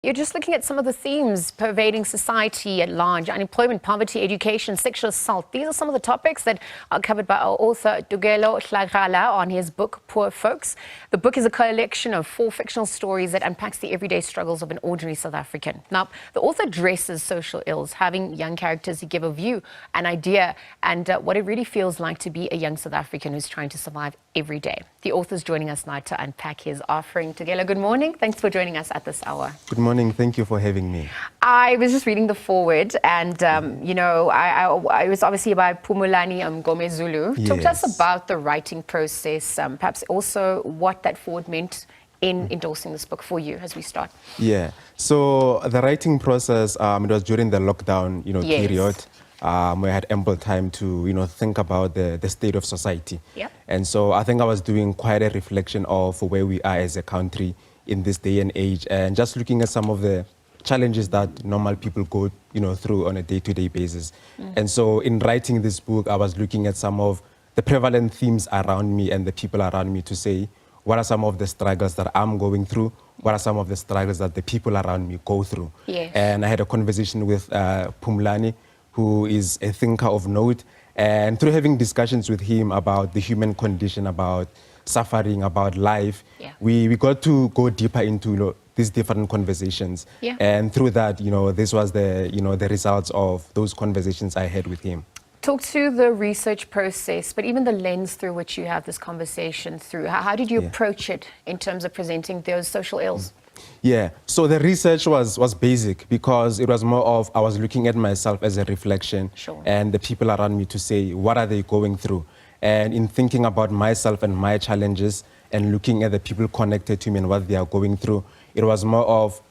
You're just looking at some of the themes pervading society at large: unemployment, poverty, education, sexual assault. These are some of the topics that are covered by our author, Tokelo Hlagala, on his book, Poor Folks. The book is a collection of 4 fictional stories that unpacks the everyday struggles of an ordinary South African. Now, the author addresses social ills, having young characters who give a view, an idea, and what it really feels like to be a young South African who's trying to survive every day. The author's joining us now to unpack his offering. Tokelo, good morning. Thanks for joining us at this hour. Good morning. Thank you for having me. I was just reading the foreword, and you know, I was obviously by Phumulani Mngomezulu. Yes. Talk to us about the writing process, perhaps also what that foreword meant in endorsing this book for you as we start. Yeah. So the writing process, it was during the lockdown, Yes. period. We had ample time to, think about the state of society. Yep. And so I think I was doing quite a reflection of where we are as a country in this day and age, and just looking at some of the challenges that normal people go, through on a day-to-day basis. And so in writing this book, I was looking at some of the prevalent themes around me and the people around me to say, what are some of the struggles that I'm going through? What are some of the struggles that the people around me go through? Yes. And I had a conversation with Phumulani, who is a thinker of note. And through having discussions with him about the human condition, about suffering, about life, Yeah. we got to go deeper into these different conversations. Yeah. And through that, this was the results of those conversations I had with him. Talk to the research process, but even the lens through which you have this conversation through. How did you approach it in terms of presenting those social ills? Yeah, so the research was basic because it was more of I was looking at myself as a reflection. Sure. And the people around me to say, what are they going through? And in thinking about myself and my challenges and looking at the people connected to me and what they are going through, it was more of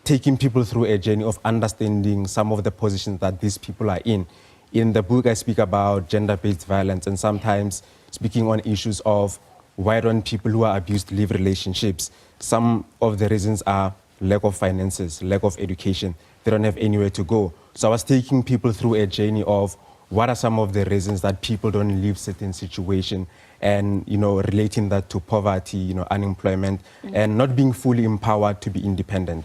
taking people through a journey of understanding some of the positions that these people are in. In the book, I speak about gender-based violence and sometimes speaking on issues of why don't people who are abused leave relationships. Some of the reasons are lack of finances, lack of education. They don't have anywhere to go. So I was taking people through a journey of what are some of the reasons that people don't leave certain situations and, relating that to poverty, unemployment, and not being fully empowered to be independent.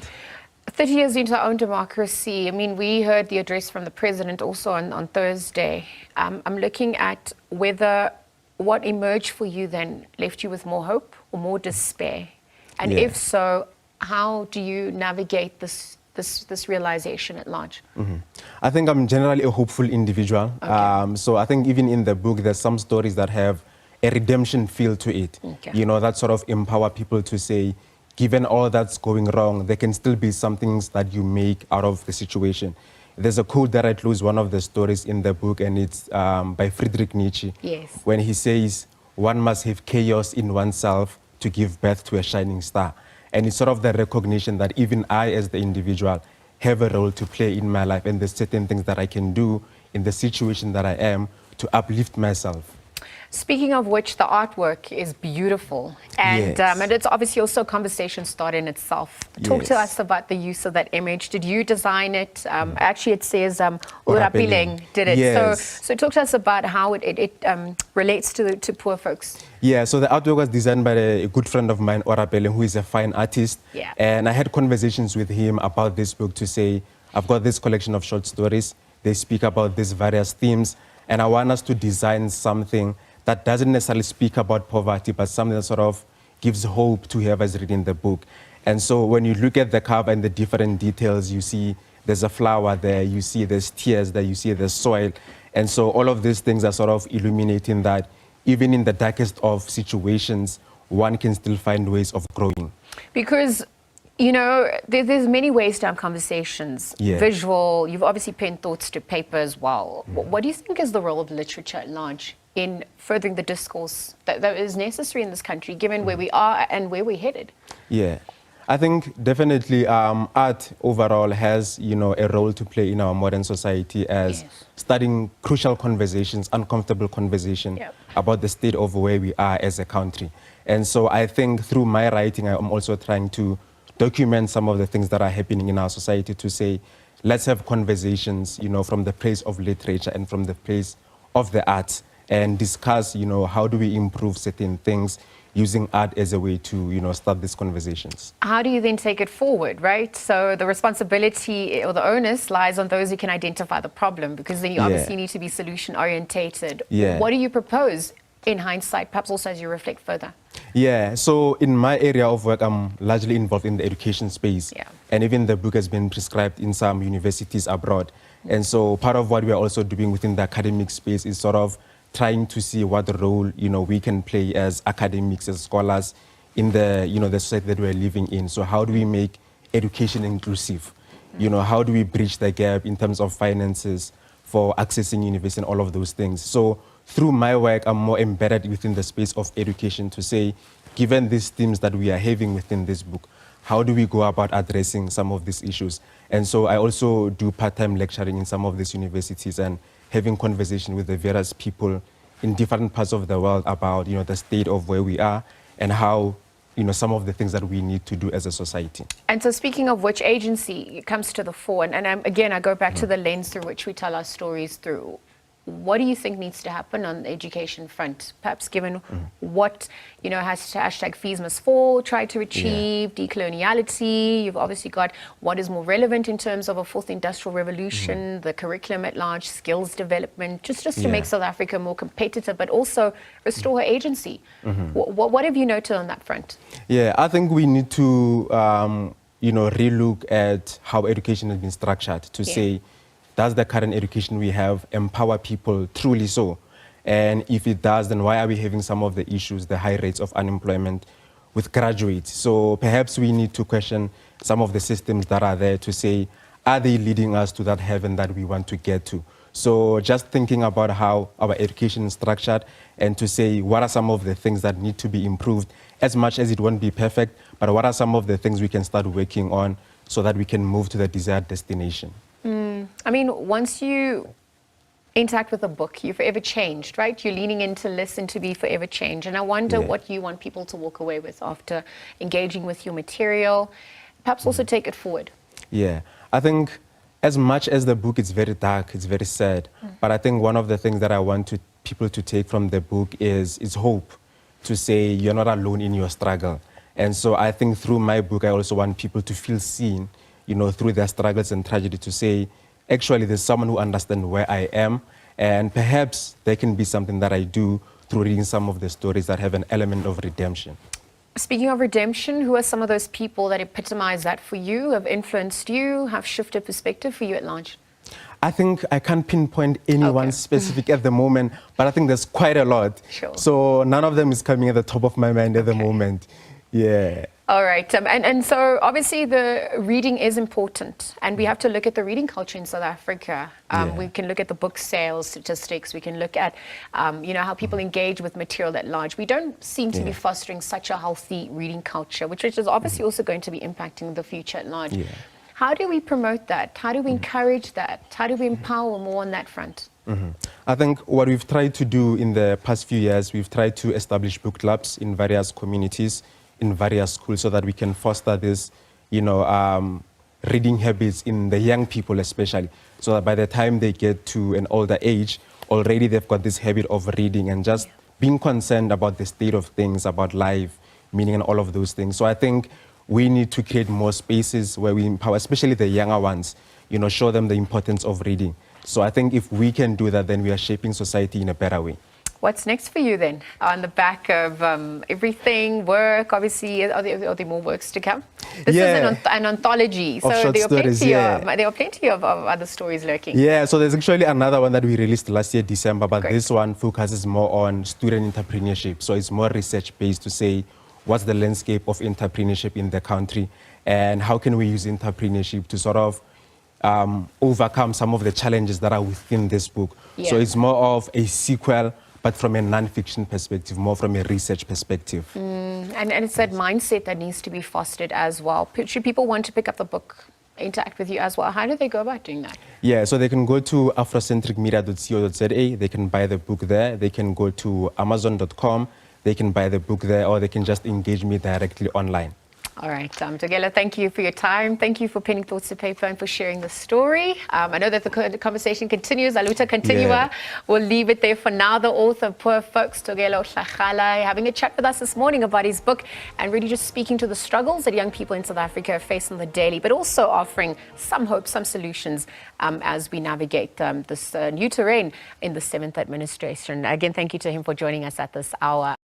30 years into our own democracy, I mean, we heard the address from the president also on Thursday. I'm looking at whether what emerged for you then left you with more hope or more despair. And Yeah. if so, how do you navigate this realization at large? I think I'm generally a hopeful individual. Okay. So I think even in the book, there's some stories that have a redemption feel to it. Okay. That sort of empower people to say, given all that's going wrong, there can still be some things that you make out of the situation. There's a quote that I close one of the stories in the book, and it's by Friedrich Nietzsche. Yes. When he says, one must have chaos in oneself to give birth to a shining star. And it's sort of the recognition that even I, as the individual, have a role to play in my life, and there's certain things that I can do in the situation that I am to uplift myself. Speaking of which, the artwork is beautiful, and Yes. and it's obviously also a conversation start in itself. Talk to Yes. us about the use of that image. Did you design it? Actually, it says Orapileng Orapileng did it. Yes. So talk to us about how it relates to poor folks. Yeah, so the artwork was designed by a good friend of mine, Orapileng, who is a fine artist. Yeah. And I had conversations with him about this book to say, I've got this collection of short stories. They speak about these various themes, and I want us to design something that doesn't necessarily speak about poverty, but something that sort of gives hope to whoever's reading the book. And so when you look at the cover and the different details, you see there's a flower there, you see there's tears there, you see there's soil. And so all of these things are sort of illuminating that even in the darkest of situations, one can still find ways of growing. Because, there's many ways to have conversations. Yeah. Visual, you've obviously penned thoughts to paper as well. What do you think is the role of literature at large in furthering the discourse that is necessary in this country, given where we are and where we're headed? Yeah. I think definitely art overall has, a role to play in our modern society as Yes. starting crucial conversations, uncomfortable conversation Yep. about the state of where we are as a country. And so I think through my writing, I'm also trying to document some of the things that are happening in our society to say, let's have conversations, from the place of literature and from the place of the arts, and discuss, how do we improve certain things, using art as a way to, start these conversations. How do you then take it forward, right? So the responsibility or the onus lies on those who can identify the problem, because then you obviously need to be solution orientated. Yeah. What do you propose in hindsight, perhaps also as you reflect further? Yeah, so in my area of work, I'm largely involved in the education space. Yeah. And even the book has been prescribed in some universities abroad. And so part of what we are also doing within the academic space is sort of trying to see what role, we can play as academics, as scholars in the, the society that we're living in. So how do we make education inclusive? How do we bridge the gap in terms of finances for accessing university and all of those things? So through my work, I'm more embedded within the space of education to say, given these themes that we are having within this book, how do we go about addressing some of these issues? And so I also do part-time lecturing in some of these universities and having conversation with the various people in different parts of the world about, the state of where we are and how, some of the things that we need to do as a society. And so speaking of which agency comes to the fore, and again, I go back to the lens through which we tell our stories through. What do you think needs to happen on the education front? Perhaps given what, hashtag fees must fall, try to achieve, decoloniality. You've obviously got what is more relevant in terms of a fourth industrial revolution, the curriculum at large, skills development, just to make South Africa more competitive, but also restore her agency. What have you noted on that front? Yeah, I think we need to, relook at how education has been structured to say, does the current education we have empower people truly so? And if it does, then why are we having some of the issues, the high rates of unemployment with graduates? So perhaps we need to question some of the systems that are there to say, are they leading us to that heaven that we want to get to? So just thinking about how our education is structured and to say, what are some of the things that need to be improved, as much as it won't be perfect, but what are some of the things we can start working on so that we can move to the desired destination? I mean, once you interact with a book, you're forever changed, right? You're leaning in to listen, to be forever changed. And I wonder what you want people to walk away with after engaging with your material, perhaps also take it forward. Yeah, I think as much as the book is very dark, it's very sad, but I think one of the things that I want people to take from the book is hope, to say you're not alone in your struggle. And so I think through my book, I also want people to feel seen, through their struggles and tragedy, to say, actually, there's someone who understands where I am, and perhaps there can be something that I do through reading some of the stories that have an element of redemption. Speaking of redemption, who are some of those people that epitomize that for you, have influenced you, have shifted perspective for you at large? I think I can't pinpoint anyone specific at the moment, but I think there's quite a lot. Sure. So none of them is coming at the top of my mind at the moment. Yeah. All right. And so obviously the reading is important, and we have to look at the reading culture in South Africa. We can look at the book sales statistics. We can look at, how people engage with material at large. We don't seem to be fostering such a healthy reading culture, which is obviously also going to be impacting the future at large. Yeah. How do we promote that? How do we encourage that? How do we empower more on that front? I think what we've tried to do in the past few years, we've tried to establish book clubs in various communities, in various schools, so that we can foster this, reading habits in the young people especially, so that by the time they get to an older age, already they've got this habit of reading and just being concerned about the state of things, about life, meaning and all of those things. So I think we need to create more spaces where we empower, especially the younger ones, show them the importance of reading. So I think if we can do that, then we are shaping society in a better way. What's next for you then? On the back of everything, work, obviously, are there more works to come? This is an anthology, so there are plenty of other stories lurking. Yeah, so there's actually another one that we released last year, December, but this one focuses more on student entrepreneurship. So it's more research-based to say, what's the landscape of entrepreneurship in the country, and how can we use entrepreneurship to sort of overcome some of the challenges that are within this book. So it's more of a sequel, but from a non-fiction perspective, more from a research perspective. And it's that mindset that needs to be fostered as well. Should people want to pick up the book, interact with you as well, how do they go about doing that? Yeah, so they can go to afrocentricmedia.co.za, they can buy the book there, they can go to amazon.com, they can buy the book there, or they can just engage me directly online. All right, Tokelo, thank you for your time. Thank you for penning thoughts to paper and for sharing the story. I know that the conversation continues. Aluta continua. Yeah. We'll leave it there for now. The author of Poor Folks, Tokelo Hlagala, having a chat with us this morning about his book and really just speaking to the struggles that young people in South Africa face on the daily, but also offering some hope, some solutions as we navigate this new terrain in the 7th administration. Again, thank you to him for joining us at this hour.